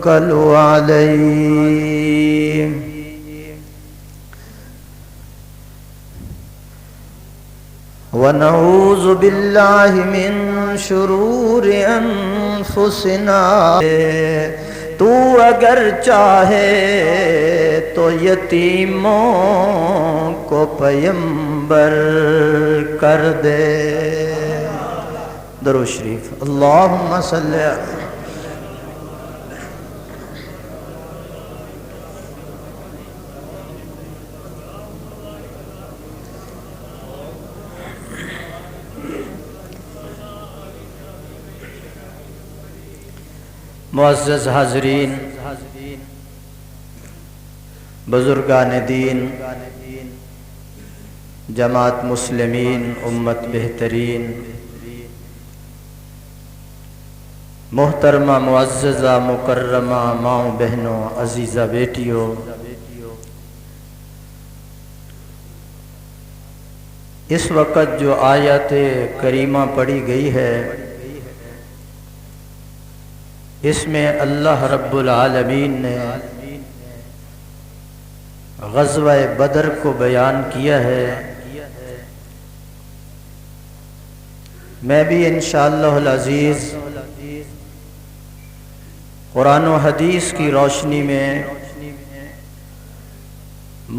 توكلوا عليه ونعوذ بالله من شرور انفسنا تو اگر چاہے تو یتیموں کو پیمبر کر دے۔ درود شریف۔ اللہم صلی معزز حاضرین، بزرگان دین، جماعت مسلمین، امت بہترین، محترمہ معززہ مکرمہ ماؤں بہنوں، عزیزہ بیٹیوں، اس وقت جو آیت کریمہ پڑھی گئی ہے، اس میں اللہ رب العالمین نے غزوہ بدر کو بیان کیا ہے۔ میں بھی انشاءاللہ العزیز قرآن و حدیث کی روشنی میں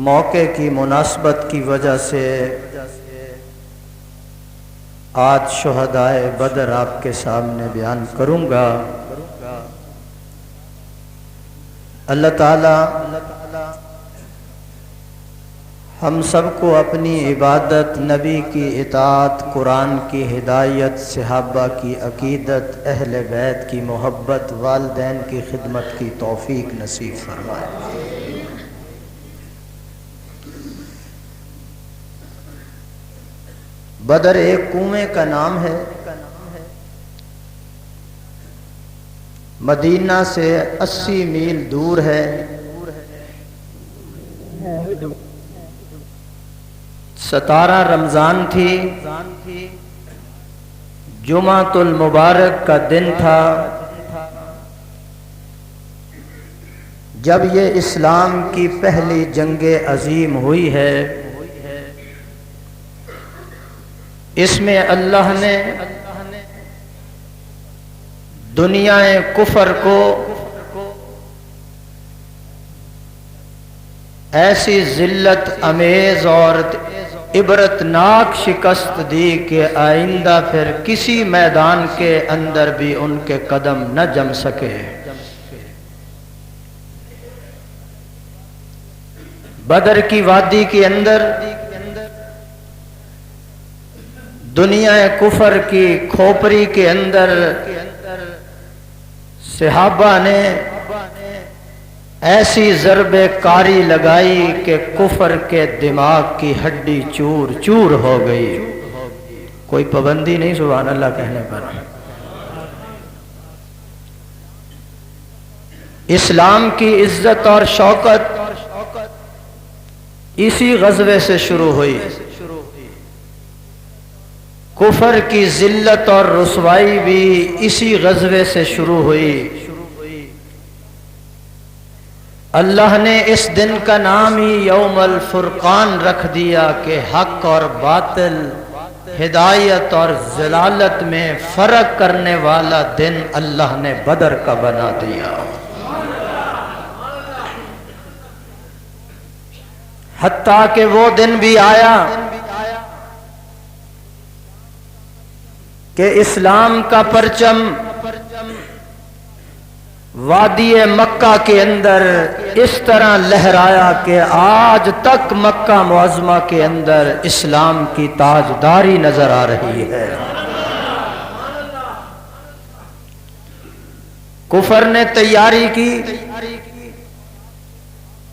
موقع کی مناسبت کی وجہ سے آج شہدائے بدر آپ کے سامنے بیان کروں گا۔ اللہ تعالی ہم سب کو اپنی عبادت، نبی کی اطاعت، قرآن کی ہدایت، صحابہ کی عقیدت، اہل بیت کی محبت، والدین کی خدمت کی توفیق نصیب فرمائے۔ بدر ایک کنویں کا نام ہے، مدینہ سے 80 میل دور ہے۔ 17 رمضان تھی، جمعۃ المبارک کا دن تھا جب یہ اسلام کی پہلی جنگ عظیم ہوئی ہے۔ اس میں اللہ نے دنیا کفر کو ایسی ذلت امیز اور عبرتناک شکست دی کہ آئندہ پھر کسی میدان کے اندر بھی ان کے قدم نہ جم سکے۔ بدر کی وادی کے اندر دنیا کفر کی کھوپڑی کے اندر صحابہ نے ایسی ضرب کاری لگائی کہ کفر کے دماغ کی ہڈی چور چور ہو گئی۔ کوئی پابندی نہیں سبحان اللہ کہنے پر۔ اسلام کی عزت اور شوکت اسی غزوے سے شروع ہوئی، کفر کی ذلت اور رسوائی بھی اسی غزوے سے شروع ہوئی۔ اللہ نے اس دن کا نام ہی یوم الفرقان رکھ دیا کہ حق اور باطل، ہدایت اور ضلالت میں فرق کرنے والا دن اللہ نے بدر کا بنا دیا۔ حتیٰ کہ وہ دن بھی آیا کہ اسلام کا پرچم وادی مکہ کے اندر اس طرح لہرایا کہ آج تک مکہ معظمہ کے اندر اسلام کی تاجداری نظر آ رہی ہے۔ کفر نے تیاری کی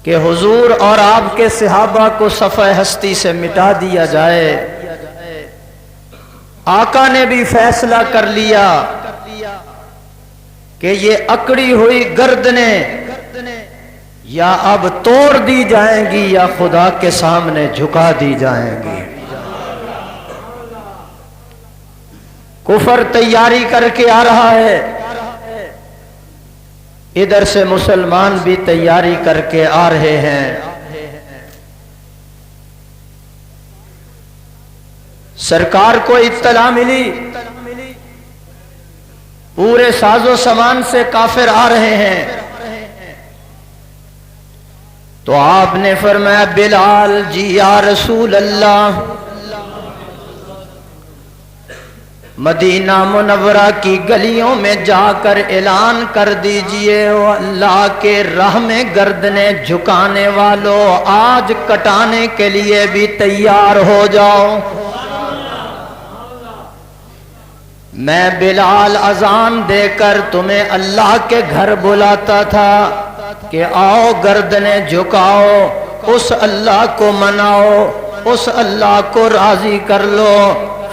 کہ حضور اور آپ کے صحابہ کو صفحہ ہستی سے مٹا دیا جائے۔ آقا نے بھی فیصلہ کر لیا کہ یہ اکڑی ہوئی گردنیں یا اب توڑ دی جائیں گی یا خدا کے سامنے جھکا دی جائیں گی۔ کفر تیاری کر کے آ رہا ہے، ادھر سے مسلمان بھی تیاری کر کے آ رہے ہیں۔ سرکار کو اطلاع ملی پورے ساز و سامان سے کافر آ رہے ہیں، تو آپ نے فرمایا بلال جی یا رسول اللہ، مدینہ منورہ کی گلیوں میں جا کر اعلان کر دیجئے، او اللہ کے راہ میں گردنیں جھکانے والوں، آج کٹانے کے لیے بھی تیار ہو جاؤ۔ میں بلال اذان دے کر تمہیں اللہ کے گھر بلاتا تھا کہ آؤ گردنیں جھکاؤ، اس اللہ کو مناؤ، اس اللہ کو راضی کر لو،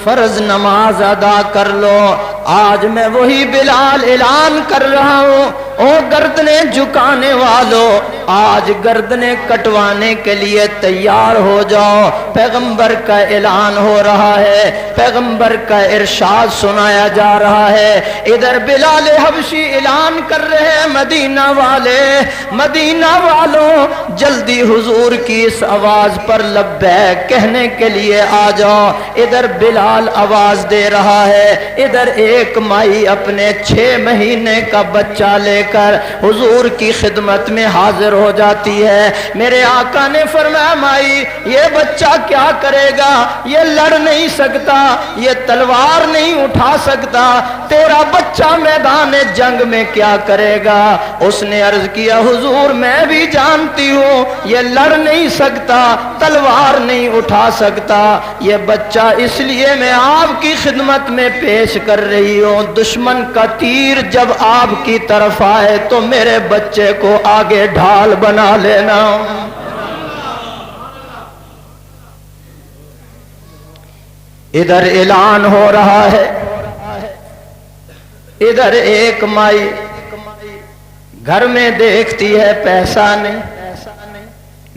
فرض نماز ادا کر لو۔ آج میں وہی بلال اعلان کر رہا ہوں، او گردنیں جھکانے والوں، آج گردنیں کٹوانے کے لیے تیار ہو جاؤ۔ پیغمبر کا اعلان ہو رہا ہے، پیغمبر کا ارشاد سنایا جا رہا ہے۔ ادھر بلال حبشی اعلان کر رہے ہیں، مدینہ والے، مدینہ والوں جلدی حضور کی اس آواز پر لبیک کہنے کے لیے آ جاؤ۔ ادھر بلال آواز دے رہا ہے، ادھر ایک مائی اپنے 6 مہینے کا بچہ لے کر حضور کی خدمت میں حاضر ہو جاتی ہے۔ میرے آقا نے فرمایا مائی یہ بچہ کیا کرے گا؟ یہ لڑ نہیں سکتا، یہ تلوار نہیں اٹھا سکتا، تیرا بچہ میدان جنگ میں کیا کرے گا؟ اس نے عرض کیا حضور میں بھی جانتی ہوں یہ لڑ نہیں سکتا، تلوار نہیں اٹھا سکتا، یہ بچہ اس لیے میں آپ کی خدمت میں پیش کر رہی ہوں، دشمن کا تیر جب آپ کی طرف آئے تو میرے بچے کو آگے ڈھال بنا لینا۔ ادھر اعلان ہو رہا ہے، ادھر ایک مائی گھر میں دیکھتی ہے پیسہ نہیں،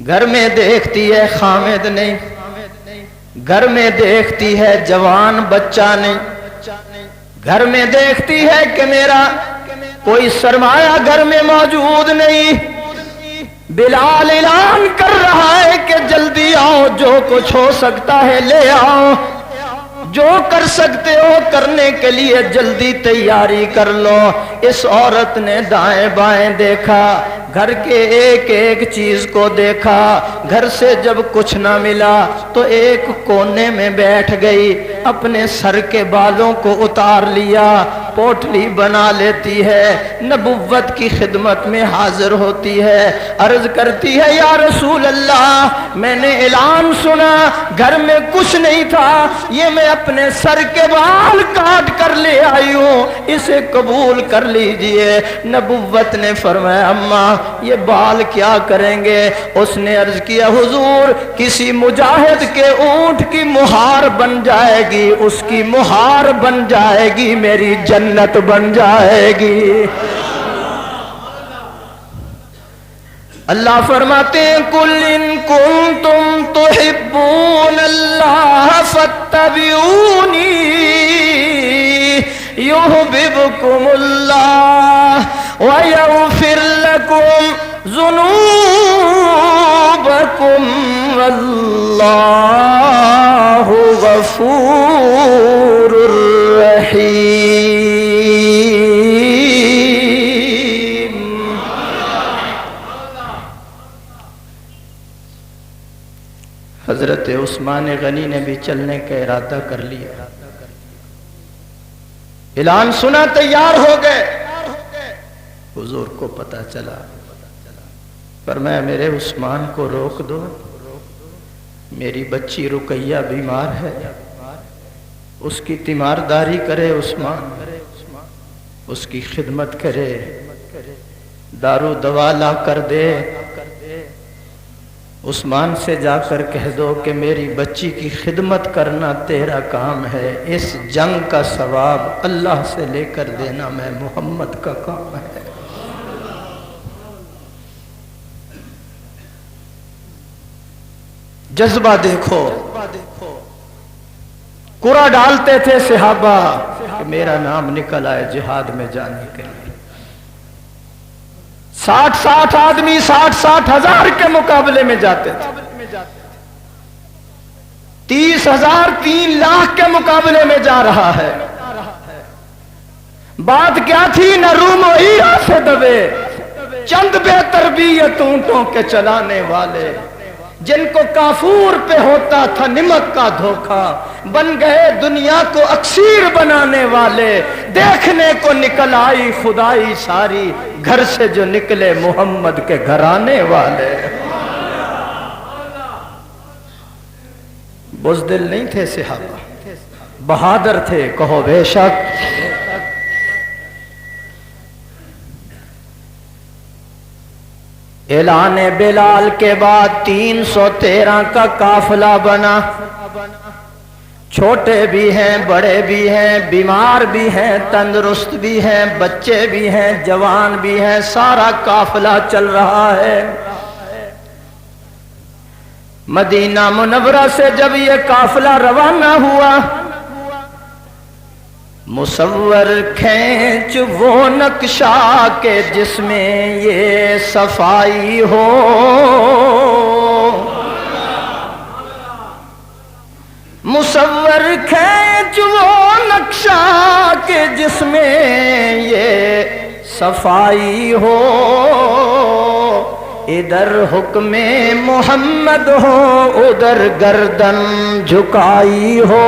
گھر میں دیکھتی ہے خامد نہیں، گھر میں دیکھتی ہے جوان بچہ نہیں، گھر میں دیکھتی ہے کہ میرا کوئی سرمایہ گھر میں موجود نہیں۔ بلال اعلان کر رہا ہے کہ جلدی آؤ، جو کچھ ہو سکتا ہے لے آؤ، جو کر سکتے ہو کرنے کے لیے جلدی تیاری کر لو۔ اس عورت نے دائیں بائیں دیکھا، گھر کے ایک ایک چیز کو دیکھا، گھر سے جب کچھ نہ ملا تو ایک کونے میں بیٹھ گئی، اپنے سر کے بالوں کو اتار لیا، پوٹلی بنا لیتی ہے، نبوت کی خدمت میں حاضر ہوتی ہے، عرض کرتی ہے یا رسول اللہ میں نے اعلان سنا، گھر میں کچھ نہیں تھا، یہ میں اپنے سر کے بال کاٹ کر لے آئی ہوں، اسے قبول کر لیجئے۔ نبوت نے فرمایا اماں یہ بال کیا کریں گے؟ اس نے عرض کیا حضور کسی مجاہد کے اونٹ کی مہار بن جائے گی، اس کی مہار بن جائے گی، میری جنت بن جائے گی۔ اللہ فرماتے ہیں قُلْ إِن كُنتُمْ تُحِبُّونَ اللَّهَ فَاتَّبِعُونِي يُحْبِبْكُمُ اللَّهُ وَيَغْفِرْ لَكُمْ ذُنُوبَكُمْ وَاللَّهُ غَفُورٌ رَحِيمٌ۔ حضرت عثمان غنی نے بھی چلنے کا ارادہ کر لیا، اعلان سنا تیار ہو گئے، حضور کو پتہ چلا، فرمایا میرے عثمان کو روک دو، میری بچی رقیہ بیمار ہے، اس کی تیمارداری کرے عثمان، اس کی خدمت کرے، دارو دوا لا کر دے۔ عثمان سے جا کر کہہ دو کہ میری بچی کی خدمت کرنا تیرا کام ہے، اس جنگ کا ثواب اللہ سے لے کر دینا میں محمد کا کام ہے۔ جذبہ دیکھو، قرعہ ڈالتے تھے صحابہ کہ میرا نام نکل آئے جہاد میں جانے کے لیے۔ 60 آدمی 60 ہزار کے مقابلے میں جاتے تھے، 30,000 3 لاکھ کے مقابلے میں جا رہا ہے۔ بات کیا تھی؟ نہ روم و ایرا سے دبے چند بے تربیت اونٹوں کے چلانے والے، جن کو کافور پہ ہوتا تھا نمک کا دھوکا، بن گئے دنیا کو اکسیر بنانے والے۔ دیکھنے کو نکل آئی خدائی ساری، گھر سے جو نکلے محمد کے گھرانے والے۔ بزدل نہیں تھے صحابہ، بہادر تھے، کہو بے شک۔ اعلان بلال کے بعد 313 کا قافلہ بنا، چھوٹے بھی ہیں، بڑے بھی ہیں، بیمار بھی ہیں، تندرست بھی ہیں، بچے بھی ہیں، جوان بھی ہیں، سارا قافلہ چل رہا ہے۔ مدینہ منورہ سے جب یہ قافلہ روانہ ہوا، مصور کھینچ وہ نقشہ کے جس میں یہ صفائی ہو، مصور کھینچ وہ نقشہ کے جس میں یہ صفائی ہو، ادھر حکم محمد ہو ادھر گردن جھکائی ہو۔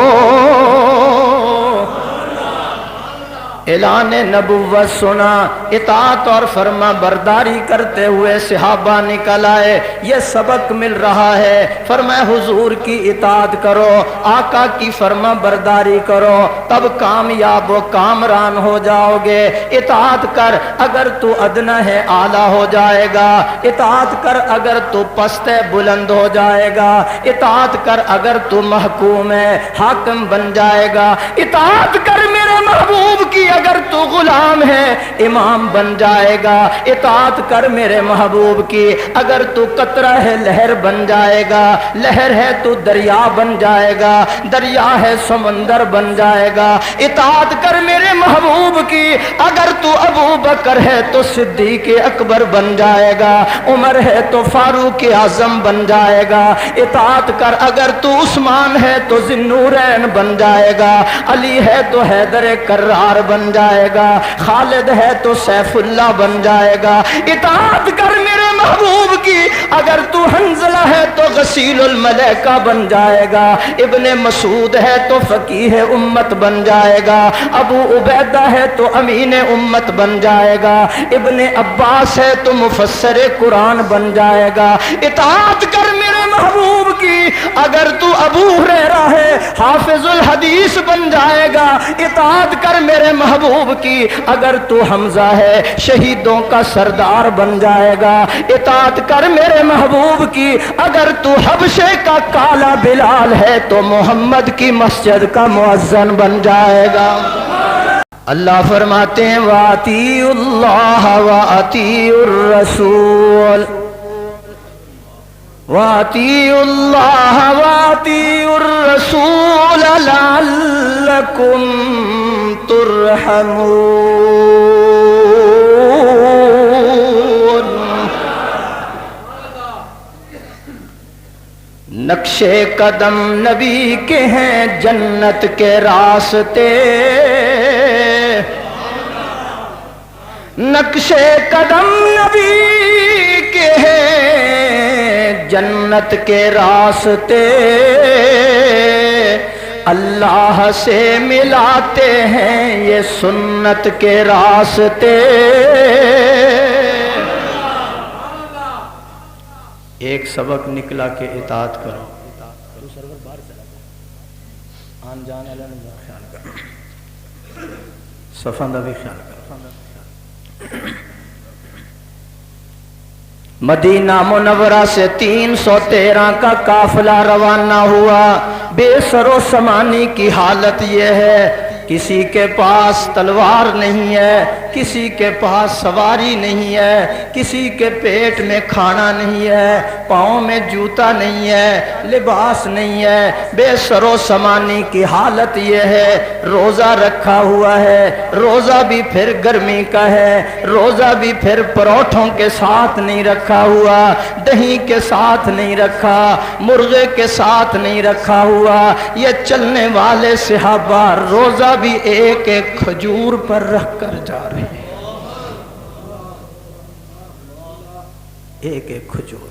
اعلان نبوت سنا، اطاعت اور فرما برداری کرتے ہوئے صحابہ نکل آئے۔ یہ سبق مل رہا ہے، فرمایا حضور کی اطاعت کرو، آقا کی فرما برداری کرو، تب کامیاب و کامران ہو جاؤ گے۔ اطاعت کر، اگر تو ادنا ہے اعلیٰ ہو جائے گا۔ اطاعت کر، اگر تو پست ہے بلند ہو جائے گا۔ اطاعت کر، اگر تو محکوم ہے حاکم بن جائے گا۔ اطاعت کر میرے محبوب کی، اگر تو غلام ہے امام بن جائے گا۔ اطاعت کر میرے محبوب کی، اگر تو قطرہ ہے لہر بن جائے گا۔ لہر ہے تو دریا بن جائے گا، دریا ہے سمندر بن جائے گا۔ اطاعت کر میرے محبوب کی، اگر تو ابو بکر ہے تو صدیق اکبر بن جائے گا، عمر ہے تو فاروق اعظم بن جائے گا۔ اطاعت کر، اگر تو عثمان ہے تو ذی النورین بن جائے گا، علی ہے تو حیدر کرار بن جائے گا، خالد ہے تو سیف اللہ بن جائے گا۔ اطاعت کر میرے محبوب کی، اگر تو حنظلہ ہے تو غسیل الملائکہ بن جائے گا، ابن مسعود ہے تو فقیہ امت بن جائے گا، ابو عبیدہ ہے تو امین امت بن جائے گا، ابن عباس ہے تو مفسر قرآن بن جائے گا۔ اطاعت کر میرے محبوب کی، اگر تو ابو ہریرہ ہے حافظ الحدیث بن جائے گا۔ اطاعت کر میرے محبوب کی، اگر تو حمزہ ہے شہیدوں کا سردار بن جائے گا۔ اطاعت کر میرے محبوب کی، اگر تو حبشے کا کالا بلال ہے تو محمد کی مسجد کا مؤذن بن جائے گا۔ اللہ فرماتے ہیں وَأَطِیعُوا اللَّهَ وَأَطِیعُوا الرَّسُولَ وَأَطِیعُوا اللَّهَ وَأَطِیعُوا الرَّسُولَ لَعَلَّکُمْ تُرْحَمُونَ۔ نقشے قدم نبی کے ہیں جنت کے راستے، نقشے قدم نبی کے ہیں جنت کے راستے، اللہ سے ملاتے ہیں یہ سنت کے راستے۔ ایک سبق نکلا کہ اطاعت کرو۔ سرور باہر چلا گیا، آن جان والا نے خیال کرو، صفاں دا بھی خیال کرو۔ مدینہ منورہ سے 313 کا قافلہ روانہ ہوا۔ بے سر و سامانی کی حالت یہ ہے किसी के पास तलवार नहीं है, किसी के पास सवारी नहीं है, किसी के पेट में खाना नहीं है, पाँव में जूता नहीं है, लिबास नहीं है, बेसरो समानी की हालत ये है। रोज़ा रखा हुआ है, रोज़ा भी फिर गर्मी का है, रोज़ा भी फिर परोठों के साथ नहीं रखा हुआ, दही के साथ नहीं रखा, मुर्गे के साथ नहीं रखा हुआ। ये चलने वाले सहाबा रोज़ा भी एक एक खजूर पर रख कर जा रहे हैं, एक एक खजूर।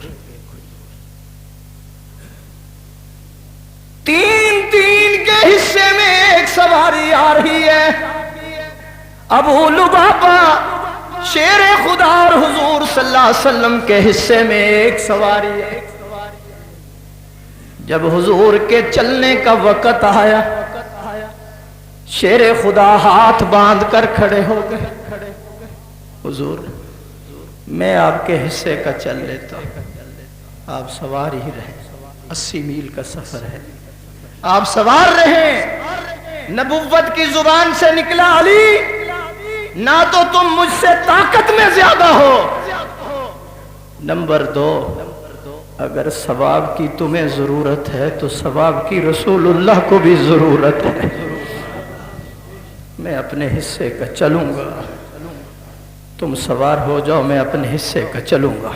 तीन तीन के हिस्से में एक सवारी आ रही है। अबू लुबाबा शेर खुदा और हुजूर सल्लल्लाहु अलैहि वसल्लम के हिस्से में एक सवारी है। जब हुजूर के चलने का वक़्त आया, शेर खुदा हाथ बांध कर खड़े हो गए। हुजूर, मैं आपके हिस्से का चल लेता हूं, आप सवार ही रहे। 80 मील का सफर है, आप सवार रहे। नबुव्वत की जुबान से निकला, अली ना तो तुम मुझसे ताकत में ज्यादा हो, नंबर 2 अगर सवाब की तुम्हें जरूरत है तो सवाब की रसूलुल्लाह को भी जरूरत है। मैं अपने हिस्से का चलूंगा, तुम सवार हो जाओ, मैं अपने हिस्से का चलूंगा।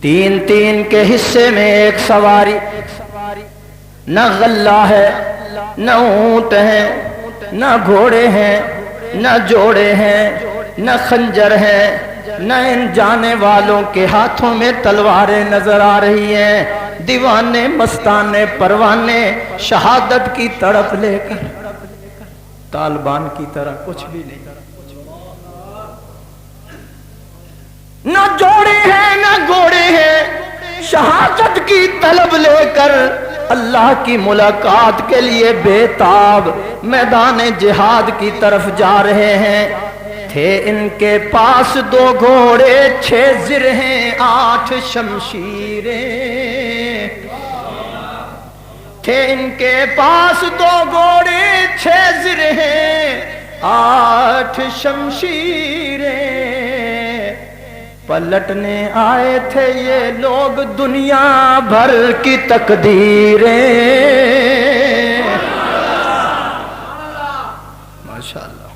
तीन तीन के हिस्से में एक सवारी, न गल्ला है, न ऊंट है, न घोड़े हैं, न जोड़े हैं, न खंजर है, न इन जाने वालों के हाथों में तलवारें नजर आ रही हैं। दीवाने मस्ताने परवाने शहादत की तड़प लेकर, तालिबान की तरह कुछ भी नहीं, न जोड़े हैं न घोड़े हैं, शहादत की तलब लेकर अल्लाह की मुलाकात के लिए बेताब मैदान जिहाद की तरफ जा रहे हैं। थे इनके पास 2 घोड़े, 6 जिरहें, 8 शमशीरें। थे इनके पास 2 घोड़े, 6 जिरहें, 8 शमशीरें। पलटने आए थे ये लोग दुनिया भर की तकदीरें। माशाअल्लाह,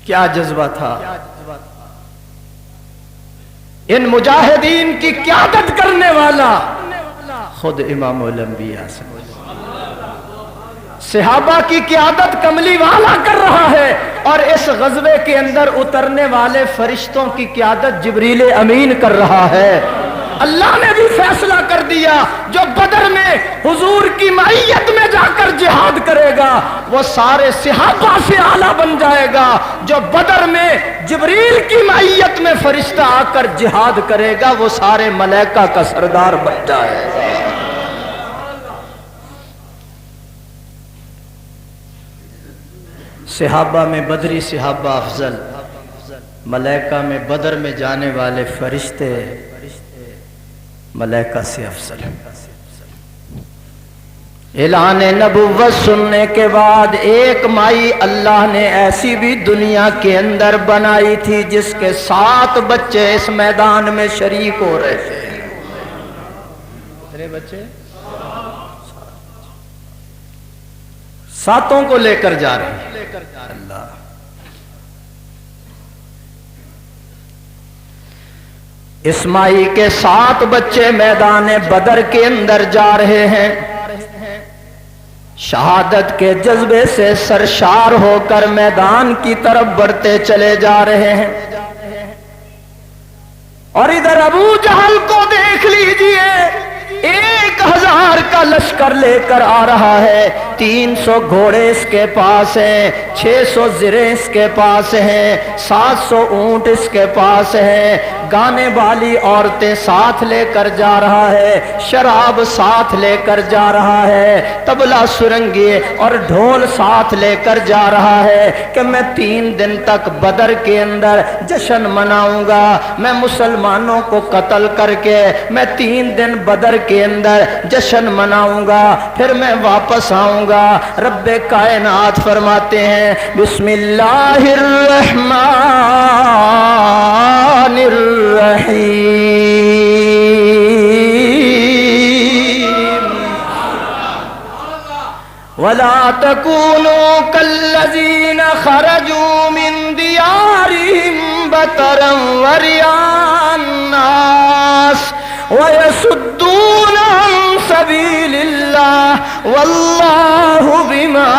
क्या जज्बा था। इन मुजाहिदीन की क़यादत करने वाला खुद इमामुल अंबिया सहाबा की क़यादत कमली वाला कर रहा है, और इस गज़वे के अंदर उतरने वाले फरिश्तों की क़यादत जिब्रील अमीन कर रहा है। अल्लाह ने भी फैसला कर दिया, जो बदर में हुजूर की मईयत में जाकर जिहाद करेगा वो सारे सहाबा से आला बन जाएगा। जो बदर में जिब्रील की मईयत में फरिश्ता आकर जिहाद करेगा वो सारे मलाइका का सरदार बन जाएगा। सहाबा में बदरी सहाबा अफजल, मलाइका में बदर में जाने वाले फरिश्ते मलाइका से अफजल। ऐलान नबुव्वत सुनने के बाद एक माई अल्लाह ने ऐसी भी दुनिया के अंदर बनाई थी जिसके 7 बच्चे इस मैदान में शरीक हो रहे थे। कितने बच्चे? 7 को लेकर जा रहे हैं। अल्लाह, इस्माई के 7 बच्चे मैदान बदर के अंदर जा रहे हैं। शहादत के जज्बे से सरशार होकर मैदान की तरफ बढ़ते चले जा रहे हैं। और इधर अबू जहल को देख लीजिए, 1000 का लश्कर लेकर आ रहा है। 300 घोड़े इसके पास हैं, 600 زریں اس کے پاس ہیں، 700 اونٹ اس کے پاس ہیں، گانے والی عورتیں ساتھ لے کر جا رہا ہے، شراب ساتھ لے کر جا رہا ہے، طبلہ سرنگی اور ڈھول ساتھ لے کر جا رہا ہے کہ میں 3 دن تک بدر کے اندر جشن مناؤں گا، میں مسلمانوں کو قتل کر کے میں 3 دن بدر کے اندر جشن مناؤں گا، پھر میں واپس آؤں گا۔ رب کائنات فرماتے ہیں بسم اللہ الرحمن الرحیم، وَلَا تَكُونُوا كَالَّذِينَ خَرَجُوا مِن دِيَارِهِمْ بَطَرًا وَرِئَاءَ النَّاسِ وَيَصُدُّونَ عَن سَبِيلِ اللَّهِ وَاللَّهُ بِمَا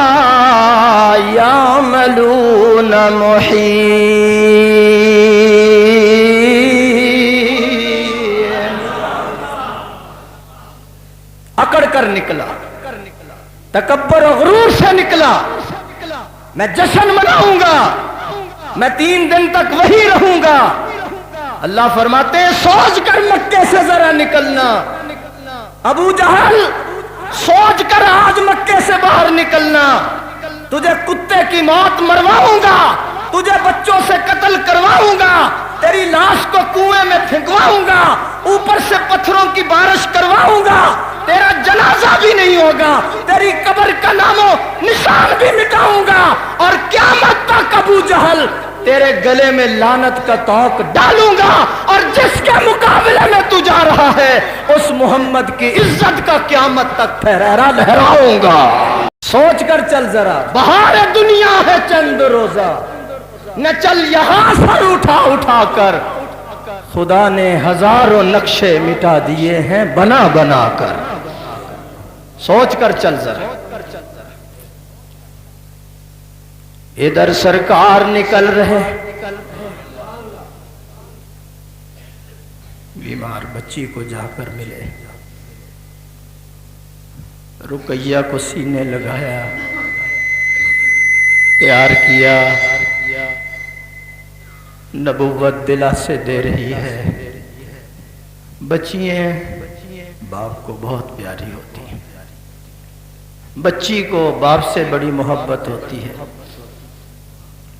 يَعْمَلُونَ مُحِيطٌ۔ اکڑ کر نکلا، تکبر و غرور سے نکلا، میں جشن مناؤں گا، میں 3 دن تک وہی رہوں گا۔ اللہ فرماتے ہیں سوچ کر مکے سے ذرا نکلنا، ابو جہل سوچ کر آج مکے سے باہر نکلنا، تجھے کتے کی موت مرواؤں گا، تجھے بچوں سے قتل کرواؤں گا، تیری لاش کو کنویں میں پھینکواؤں گا، اوپر سے پتھروں کی بارش کرواؤں گا، تیرا جنازہ بھی نہیں ہوگا، تیری قبر کا نام و نشان بھی مٹاؤں گا، اور قیامت تک ابو جہل تیرے گلے میں لعنت کا طوق ڈالوں گا، اور جس کے مقابلے میں تو جا رہا ہے اس محمد کی عزت کا قیامت تک پھیرا لہراؤں گا۔ سوچ کر چل ذرا، بہار دنیا ہے چند روزہ، نہ چل یہاں سر اٹھا اٹھا کر، خدا نے ہزاروں نقشے مٹا دیے ہیں بنا بنا کر۔ سوچ کر چل ذرا۔ ادھر سرکار نکل رہے، بیمار بچی کو جا کر ملے، رقیہ کو سینے لگایا، پیار کیا، نبوت دلا سے دے رہی ہے۔ بچیاں باپ کو بہت پیاری ہوتی ہیں، بچی کو باپ سے بڑی محبت ہوتی ہے۔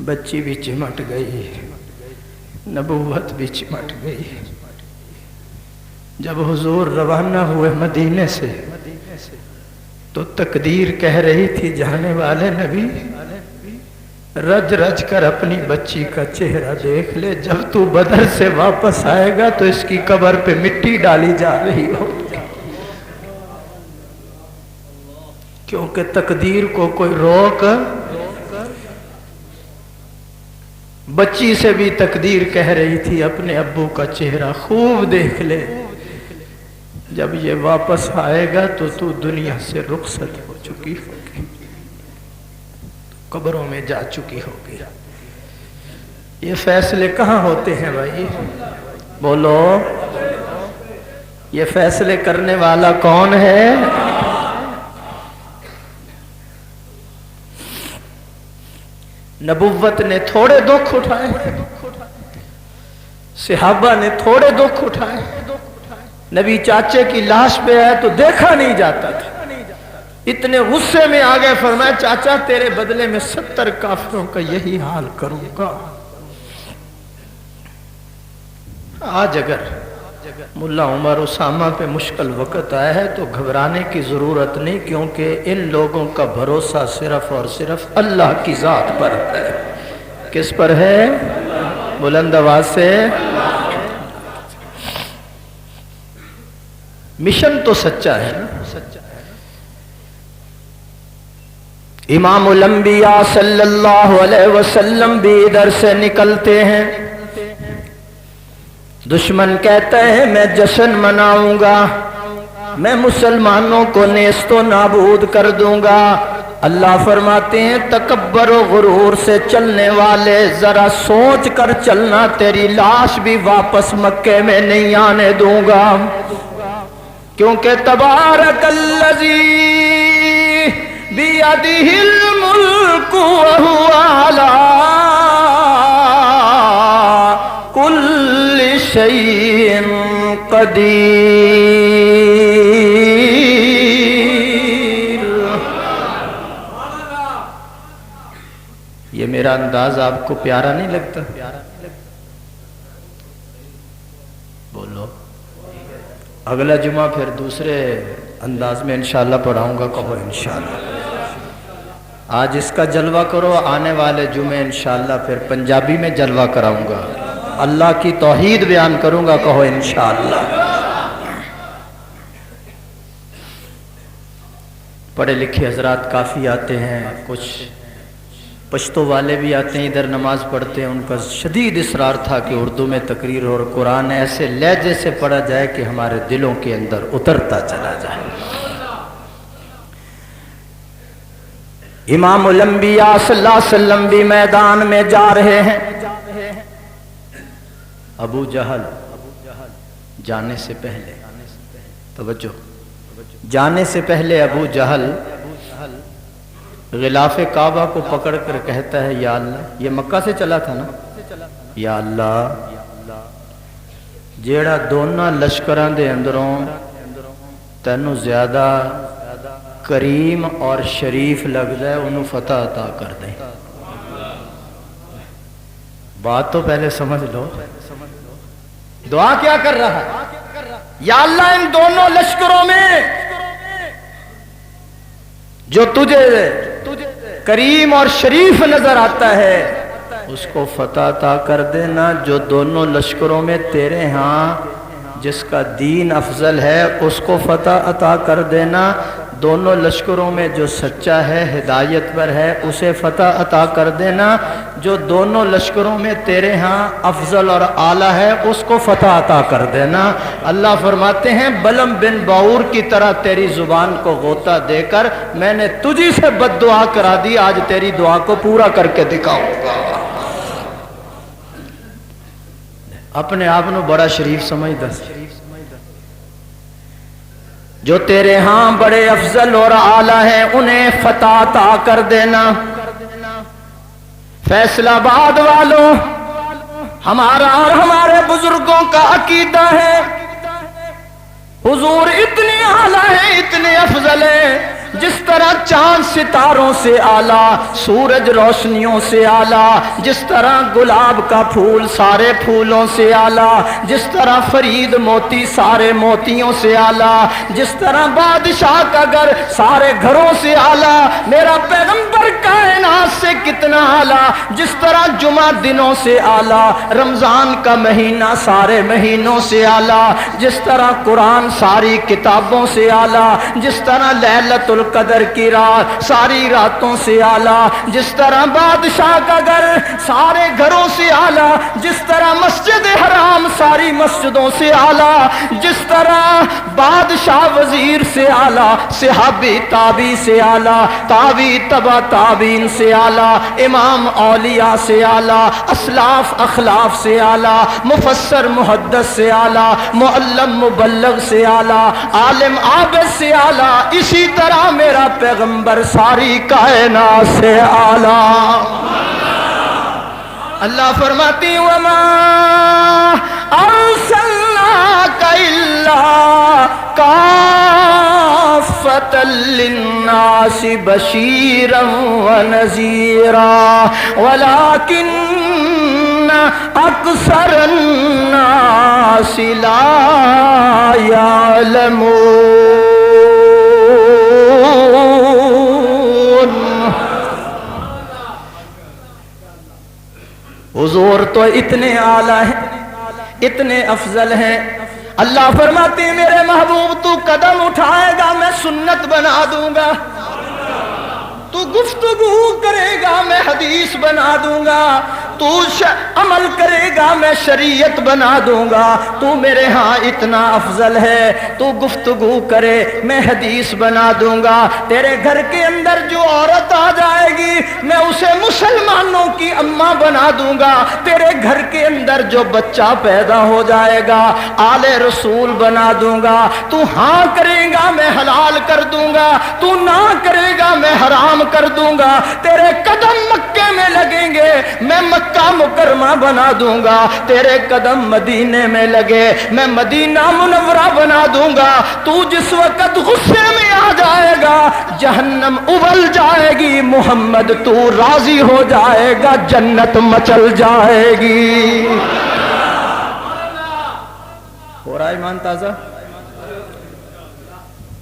بچی بھی چمٹ گئی، نبوت بھی چمٹ گئی۔ جب حضور روانہ ہوئے مدینے سے تو تقدیر کہہ رہی تھی جانے والے نبی رج رج کر اپنی بچی کا چہرہ دیکھ لے، جب تو بدر سے واپس آئے گا تو اس کی قبر پہ مٹی ڈالی جا رہی ہوگی، کیونکہ تقدیر کو کوئی روک۔ بچی سے بھی تقدیر کہہ رہی تھی اپنے ابو کا چہرہ خوب دیکھ لے، جب یہ واپس آئے گا تو تو دنیا سے رخصت ہو چکی ہوگی، قبروں میں جا چکی ہوگی۔ یہ فیصلے کہاں ہوتے ہیں بھائی؟ بولو، یہ فیصلے کرنے والا کون ہے؟ نبوت نے تھوڑے دکھ اٹھائے، صحابہ نے تھوڑے دکھ اٹھائے۔ نبی چاچے کی لاش پہ آئے تو دیکھا نہیں جاتا تھا، اتنے غصے میں آ گئے، فرمایا چاچا تیرے بدلے میں 70 کافروں کا یہی حال کروں گا۔ آج اگر ملا عمر اسامہ پہ مشکل وقت آیا ہے تو گھبرانے کی ضرورت نہیں، کیونکہ ان لوگوں کا بھروسہ صرف اور صرف اللہ کی ذات پر ہے۔ کس پر ہے؟ بلند آواز سے۔ مشن تو سچا ہے نا، امام الانبیاء صلی اللہ علیہ وسلم بھی ادھر سے نکلتے ہیں، دشمن کہتا ہے میں جشن مناؤں گا، میں مسلمانوں کو نیست و نابود کر دوں گا۔ اللہ فرماتے ہیں تکبر و غرور سے چلنے والے ذرا سوچ کر چلنا، تیری لاش بھی واپس مکے میں نہیں آنے دوں گا، کیونکہ تبارک الذی بیدہ الملک وہو शैइन कदीर। ये मेरा अंदाज आपको प्यारा नहीं लगता? बोलो। अगला जुमा फिर दूसरे अंदाज में इंशाअल्लाह पढ़ाऊंगा। कहो इंशाअल्लाह। आज इसका जलवा करो, आने वाले जुमे इंशाअल्लाह फिर पंजाबी में जलवा कराऊंगा, अल्लाह की तौहीद बयान करूंगा। कहो इंशाअल्लाह। पढ़े लिखे हजरात काफ़ी आते हैं, कुछ पश्तो वाले भी आते हैं, इधर नमाज पढ़ते हैं। उनका शदीद इसरार था कि उर्दू में तकरीर और कुरान ऐसे लहजे से पढ़ा जाए कि हमारे दिलों के अंदर उतरता चला जाए। इमामुल अंबिया सल्लल्लाहु अलैहि वसल्लम भी मैदान में जा रहे हैं। अबू जहल जाने से पहले, तवज्जो, जाने से पहले अबू जहल गिलाफे काबा को पकड़ कर कहता है, या अल्लाह, ये मक्का से चला था ना, या अल्लाह जेड़ा दोनों लश्करां दे अंदरों तैनू ज्यादा करीम और शरीफ लगता है, उन्होंने फतह अता कर दे। बात तो पहले समझ लो। दुआ क्या कर रहा है? या अल्लाह इन दोनों लश्करों में जो तुझे करीम और शरीफ नजर आता है उसको फतह अता कर देना। जो दोनों लश्करों में तेरे यहाँ जिसका दीन अफजल है उसको फतह अता कर देना। दोनों लश्करों में जो सच्चा है, हिदायत पर है, उसे फतह अता कर देना। जो दोनों लश्करों में तेरे यहाँ अफजल और आला है उसको फतह अता कर देना। अल्लाह फरमाते हैं, बलम बिन बाऊर की तरह तेरी जुबान को गोता देकर मैंने तुझी से बद्दुआ करा दी, आज तेरी दुआ को पूरा करके दिखाऊंगा। अपने आप को बड़ा शरीफ समझदा। जो तेरे यहाँ बड़े अफजल और आला है उन्हें फतह अता कर देना। फैसलाबाद वालों, हमारा और हमारे बुजुर्गों का अकीदा है, हुजूर इतने आला है, इतने अफजल है, जिस तरह चांद सितारों से आला, सूरज रोशनियों से आला, जिस तरह गुलाब का फूल सारे फूलों से आला, जिस तरह फरीद मोती सारे मोतियों से आला, जिस तरह बादशाह का घर सारे घरों से आला, मेरा पैगंबर कायनात से कितना आला, जिस तरह जुमा दिनों से आला, रमजान का महीना सारे महीनों से आला, जिस तरह कुरान सारी किताबों से आला, जिस तरह लैलतुल कदर की रात सारी रातों से आला, जिस तरह बादशाह का घर सारे घरों से आला, जिस तरह मस्जिद हराम सारी मस्जिदों से आला, जिस तरह बादशाह वजीर से आला, सहाबी ताबी से आला, ताबी तबा ताबीन से आला, इमाम औलिया से आला, असलाफ अखलाफ से आला, मुफस्सर मुहद्दिस से आला, मुअल्लम मुबल्लग से आला, आलिम आबिद से आला, इसी तरह मेरा पैगंबर सारी कायनात से आला। अल्लाह फरमाती वमा अर्सलनाका इल्ला काफ़्फ़तल लिन्नासि बशीरन व नज़ीरा वलाकिन्न अक्सरन नासि ला यअलमून। हुजूर तो इतने आला है, इतने अफजल हैं। अल्लाह फरमाते हैं, मेरे महबूब तू कदम उठाएगा मैं सुन्नत बना दूंगा, तू गुफ्तगू करेगा मैं हदीस बना दूंगा, तू अमल करेगा मैं शरीयत बना दूंगा। तू मेरे यहाँ इतना अफजल है, तू गुफ्तगू करे मैं हदीस बना दूंगा। तेरे घर के अंदर जो औरत आ जाएगी मैं उसे मुसलमानों की अम्मा बना दूंगा। तेरे घर के अंदर जो बच्चा पैदा हो जाएगा आले रसूल बना दूंगा। तू हाँ करेगा मैं हलाल कर दूंगा, तू ना करेगा मैं हराम कर दूंगा। तेरे कदम मक्के में लगेंगे मैं मक्का मुकर्रमा फरमा बना दूंगा, तेरे कदम मदीने में लगे, मैं मदीना मुनव्वरा बना दूंगा। तू जिस वक्त गुस्से में आ जाएगा जहन्नम उबल जाएगी, मोहम्मद तू राजी हो जाएगा, जन्नत मचल जाएगी। हो रहा ईमान ताजा?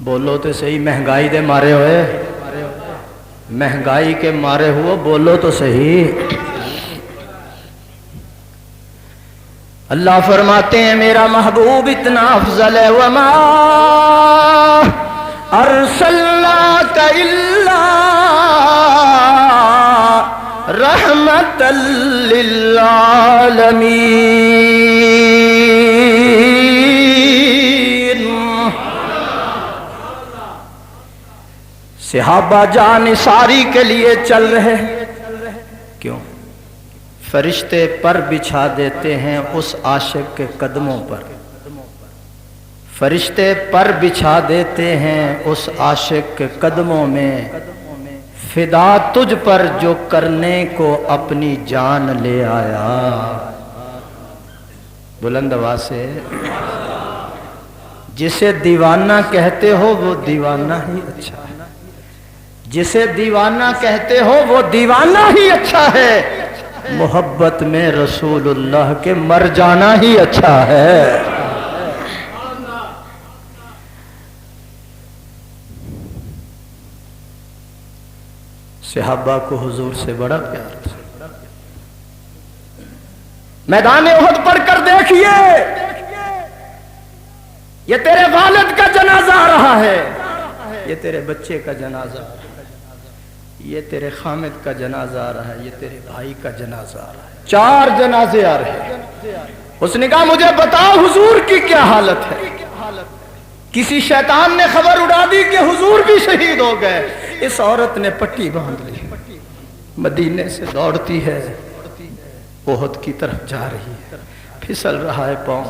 बोलो तो सही, महंगाई दे मारे हुए, महंगाई के मारे हुए बोलो तो सही। अल्लाह फरमाते हैं मेरा महबूब इतना अफजल है, वमा अरसलनाका इल्ला रहमतल लिल आलमीन। सहाबा जान सारी के लिए चल रहे, क्यों? फरिश्ते पर बिछा देते हैं उस आशिक के कदमों पर, फरिश्ते पर बिछा देते हैं उस आशिक के कदमों में, फिदा तुझ पर जो करने को अपनी जान ले आया। बुलंद आवाज से, जिसे दीवाना कहते हो वो दीवाना ही अच्छा है, जिसे दीवाना कहते हो वो दीवाना ही अच्छा है, मोहब्बत में रसूलुल्लाह के मर जाना ही अच्छा है। सहाबा को हुजूर से बड़ा प्यार था। मैदान उहद पढ़कर देखिए, ये तेरे वालिद का जनाजा आ रहा है, ये तेरे बच्चे का जनाजा आ रहा है, ये तेरे खामिद का जनाजा आ रहा है, ये तेरे भाई का जनाजा आ रहा है, 4 जनाजे आ रहे हैं। उसने कहा मुझे बताओ हुजूर की क्या हालत है। किसी शैतान ने खबर उड़ा दी कि हुजूर भी शहीद हो गए। इस औरत ने पट्टी बांध ली, मदीने से दौड़ती है, ओहद की तरफ जा रही है, फिसल रहा है पांव,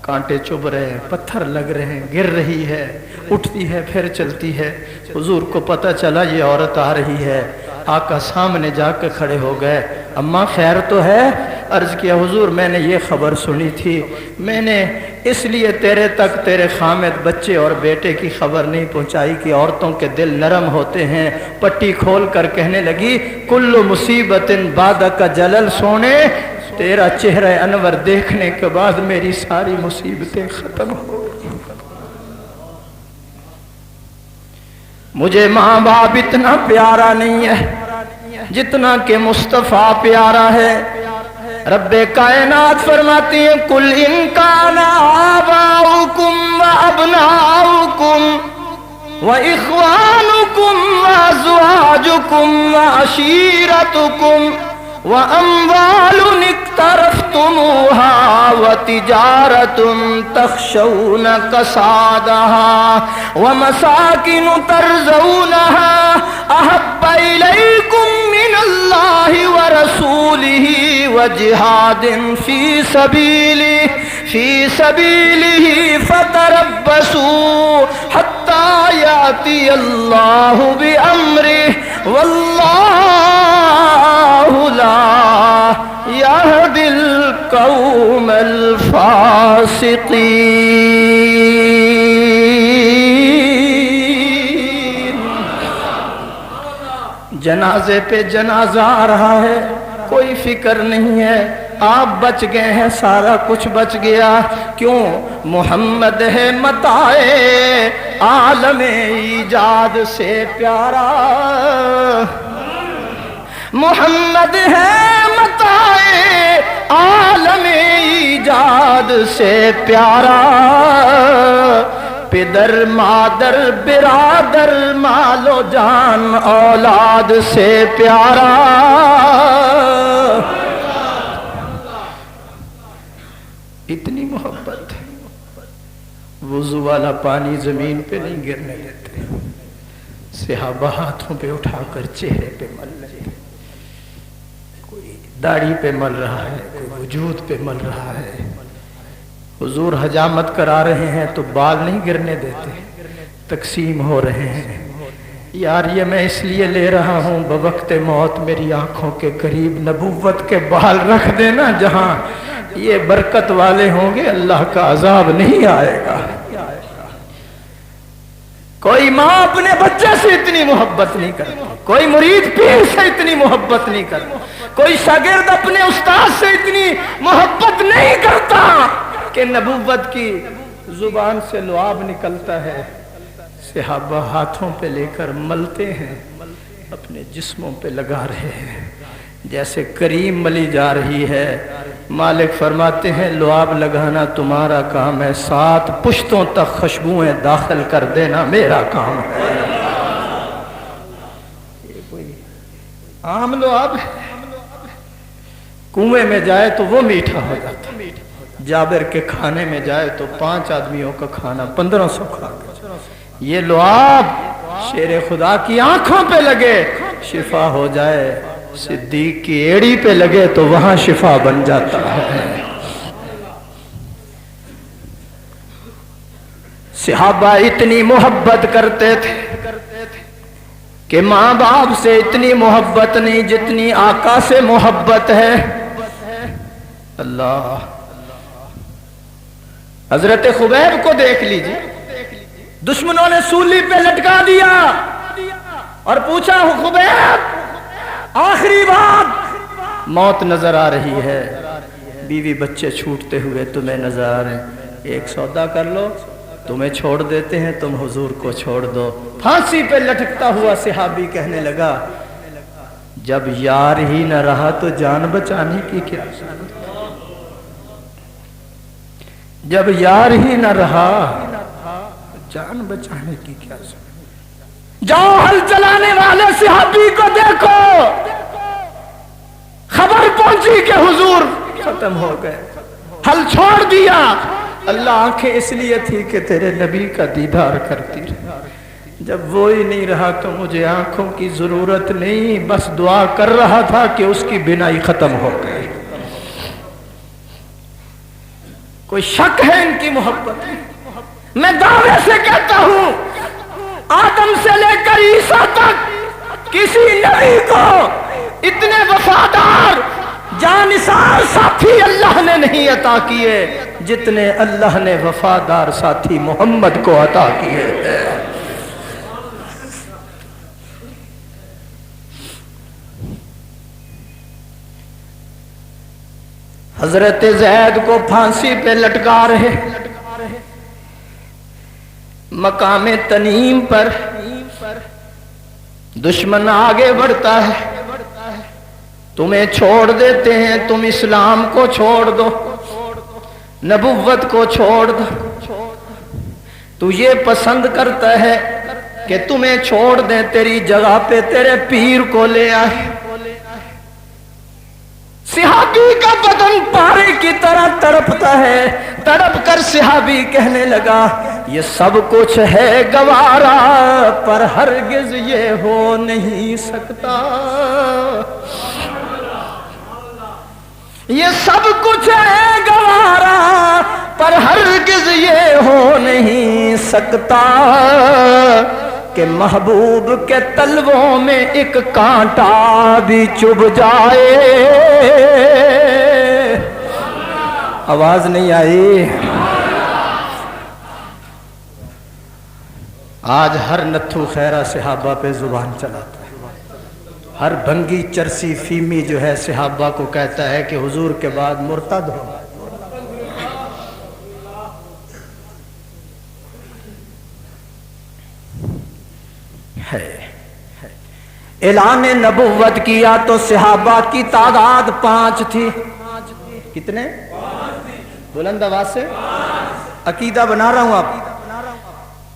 कांटे चुभ रहे हैं, पत्थर लग रहे हैं, गिर रही है, उठती है फिर चलती है। हुजूर को पता चला ये औरत आ रही है, आका सामने जाकर खड़े हो गए। अम्मा खैर तो है? अर्ज किया हुजूर मैंने ये खबर सुनी थी, मैंने इसलिए तेरे तक तेरे खामिद बच्चे और बेटे की खबर नहीं पहुंचाई कि औरतों के दिल नरम होते हैं। पट्टी खोल कर कहने लगी कुल्लु मुसीबतिन बादका जलल, सोने तेरा चेहरा अनवर देखने के बाद मेरी सारी मुसीबतें खत्म हो गई। मुझे माँ बाप इतना प्यारा नहीं है जितना कि मुस्तफ़ा प्यारा है। रब्बे कायनात फरमाती हैं कुल इनकाना आबाउकुम व अबनाउकुम व इख्वानुकुम व अज़वाजुकुम व अशीरतुकुम व अम्वालुन इक्तरफ्तुमूहा व तिजारतुन तख्शौन कसादहा व मसाकिन तरज़ौनहा अहब्बा इलैकुम मिनल्लाहि व रसूलिही व जिहादिन फी सबीलिही फतरब्बसू हत्ता याती अल्लाहु बि अम्रिही वल्लाहु ला यहदिल कौमल फासिकीन। जनाजे पे जनाजा आ रहा है, कोई फिक्र नहीं है, आप बच गए हैं, सारा कुछ बच गया। क्यों? मोहम्मद है मताए आलमे ईजाद से प्यारा, मोहम्मद है मताए आलमे ईजाद से प्यारा। पिदर मादर बिरादर मालो जान औलाद से प्यारा। इतनी मोहब्बत है, वुज़ू वाला पानी जमीन पे नहीं गिरने देते, सहाबा हाथों पे उठाकर चेहरे पे मल रहे, कोई दाढ़ी पे मल रहा है, कोई वजूद पे मल रहा है। हुजूर हजामत करा रहे हैं तो बाल नहीं गिरने देते, तकसीम हो रहे हैं। यार ये मैं इसलिए ले रहा हूँ बवक्त मौत मेरी आंखों के करीब नबूवत के बाल रख देना, जहां ये बरकत वाले होंगे अल्लाह का अजाब नहीं आएगा। कोई माँ अपने बच्चे से इतनी मोहब्बत नहीं करती, कोई मुरीद पीर से इतनी मोहब्बत नहीं करता, कोई शागिर्द अपने उस्ताद से इतनी मोहब्बत नहीं करता कि नबूवत की जुबान से लुआब निकलता है। सहाबा हाथों पे लेकर मलते हैं, अपने जिस्मों पे लगा रहे हैं, जैसे करीम मली जा रही है। मालिक फरमाते हैं लुआब लगाना तुम्हारा काम है, 7 पुश्तों तक खुशबुएं दाखिल कर देना मेरा काम है। ये कोई आम लुआब है, कुएं में जाए तो वो मीठा हो जाता, जाबिर के खाने में जाए तो 5 आदमियों का खाना 1500 खा। ये लुआब शेर खुदा की आंखों पे लगे शिफा हो जाए, सिद्दीक की एड़ी पे लगे तो वहां शिफा बन जाता है। सहाबा इतनी मोहब्बत करते थे कि माँ बाप से इतनी मोहब्बत नहीं जितनी आका से मोहब्बत है। अल्लाह, हजरत खुबैब को देख लीजिए, दुश्मनों ने सूली पे लटका दिया और पूछा खुबैब आखिरी बात, मौत नजर आ रही है, बीवी बच्चे छूटते हुए तुम्हें नजर आ रहे हैं, एक सौदा कर लो, तुम्हें छोड़ देते हैं, तुम हुजूर को छोड़ दो। फांसी पे लटकता हुआ सहाबी कहने लगा जब यार ही न रहा तो जान बचाने की क्या, जब यार ही न रहा जान बचाने की क्या। जाओ हल चलाने वाले सहाबी को देखो, खबर पहुंची कि हुजूर खत्म हो गए, हल छोड़ दिया। अल्लाह आंखें इसलिए थी कि तेरे नबी का दीदार करती रही, जब वो ही नहीं रहा तो मुझे आंखों की जरूरत नहीं, बस दुआ कर रहा था कि उसकी बिनाई खत्म हो गई। कोई शक है इनकी मोहब्बत में? मैं दावे से कहता हूं आदम से लेकर ईसा तक किसी नबी को इतने वफादार जानिसार साथी अल्लाह ने नहीं अता किए जितने अल्लाह ने वफादार साथी मोहम्मद को अता किए हैं। हजरत जैद को फांसी पे लटका रहे, मकामे तनीम पर दुश्मन आगे बढ़ता है, तुम्हें छोड़ देते हैं, तुम इस्लाम को छोड़ दो, नबुव्वत को छोड़ दो, तू ये पसंद करता है कि तुम्हें छोड़ दे, तेरी जगह पे तेरे पीर को ले आए। सहाबी का बदन पारे की तरह तड़पता है, तड़प कर सहाबी कहने लगा ये सब कुछ है गवारा पर हरगिज ये हो नहीं सकता, ये सब कुछ है गवारा पर हरगिज ये हो नहीं सकता कि महबूब के तलवों में एक कांटा भी चुभ जाए। आवाज नहीं आई? आज हर नत्थु खैरा सहाबा पे जुबान चलाता है, हर भंगी चरसी फीमी जो है सहाबा को कहता है कि हुजूर के बाद मुर्तद हो। ऐलान नबुव्वत किया तो सहाबा की तादाद 5 थी। कितने? बुलंद आवाज से अकीदा बना रहा हूं आप।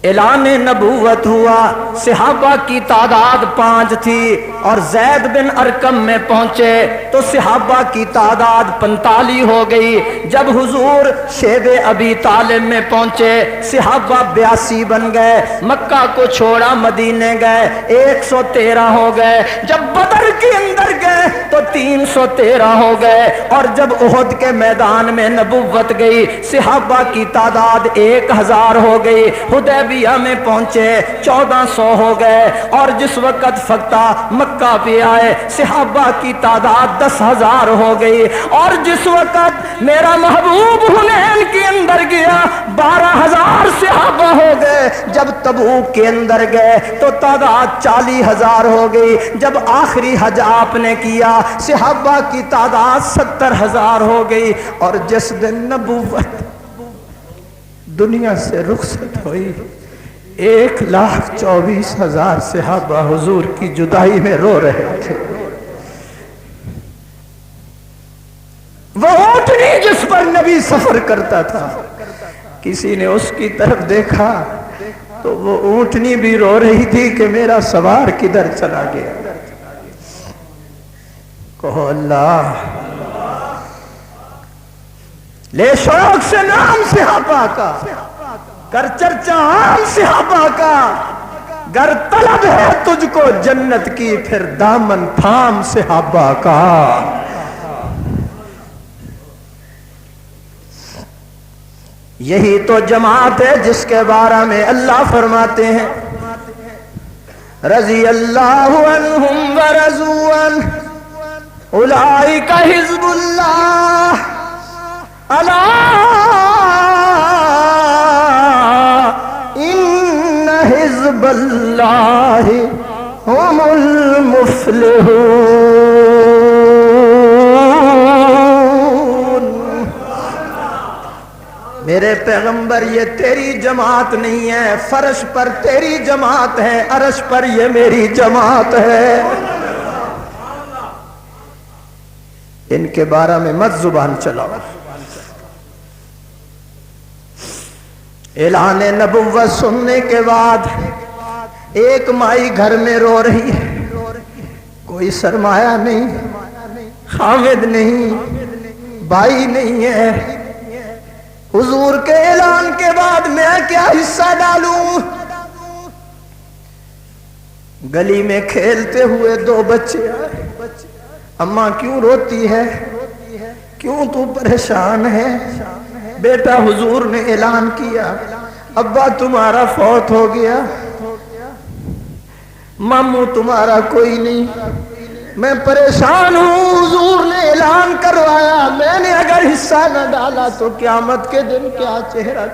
ऐलान नबुव्वत हुआ, सहाबा की तादाद 5 थी और जैद बिन अरकम में पहुंचे तो सहाबा की तादाद 45 हो गई। जब हुजूर शेबे अबी तालिब में पहुंचे सहाबा 82 बन गए, मक्का को छोड़ा मदीने गए 113 हो गए, जब बदर के अंदर गए तो 313 हो गए और जब उहद के मैदान में नबुव्वत गई सहाबा की तादाद 1000 हो गई। हुदैबिया में पहुंचे 1400 500 ہو گئے، اور جس وقت فتح مکہ پہ آئے صحابہ کی تعداد 10,000 ہو گئی، اور جس وقت میرا محبوب حنین کے اندر گیا 12,000 صحابہ ہو گئے، جب تبوک کے اندر گئے تو تعداد 40,000 ہو گئی، جب آخری حج آپ نے کیا صحابہ کی تعداد 70,000 ہو گئی، اور جس دن نبوت دنیا سے رخصت ہوئی 1,24,000 صحابہ حضور کی جدائی میں رو رہے تھے۔ وہ اونٹنی جس پر نبی سفر کرتا تھا، کسی نے اس کی طرف دیکھا تو وہ اونٹنی بھی رو رہی تھی کہ میرا سوار کدھر چلا گیا۔ کہو اللہ، لے شوق سے نام صحابہ کا، کر چرچا عام صحابہ کا، گر طلب ہے تجھ کو جنت کی پھر دامن تھام صحابہ کا۔ یہی تو جماعت ہے جس کے بارے میں اللہ فرماتے ہیں رضی اللہ عنہم ورضوا عنہ اولئک حزب اللہ الا ان حزب اللہ هم المفلحون۔ میرے پیغمبر یہ تیری جماعت نہیں ہے، فرش پر تیری جماعت ہے، عرش پر یہ میری جماعت ہے۔ ان کے بارے میں مت زبان چلاؤ۔ اعلان نبوت سننے کے بعد ایک مائی گھر میں رو رہی ہے، کوئی سرمایہ نہیں، خامد نہیں، بھائی نہیں ہے۔ حضور کے اعلان کے بعد میں کیا حصہ ڈالوں؟ گلی میں کھیلتے ہوئے 2 بچے آئے، اماں کیوں روتی ہے، کیوں تو پریشان ہے؟ بیٹا حضور نے اعلان کیا ابا تمہارا فوت ہو گیا، ماموں تمہارا کوئی نہیں، میں پریشان ہوں، حضور نے اعلان کروایا، میں نے اگر حصہ نہ ڈالا تو قیامت کے دن کیا چہرہ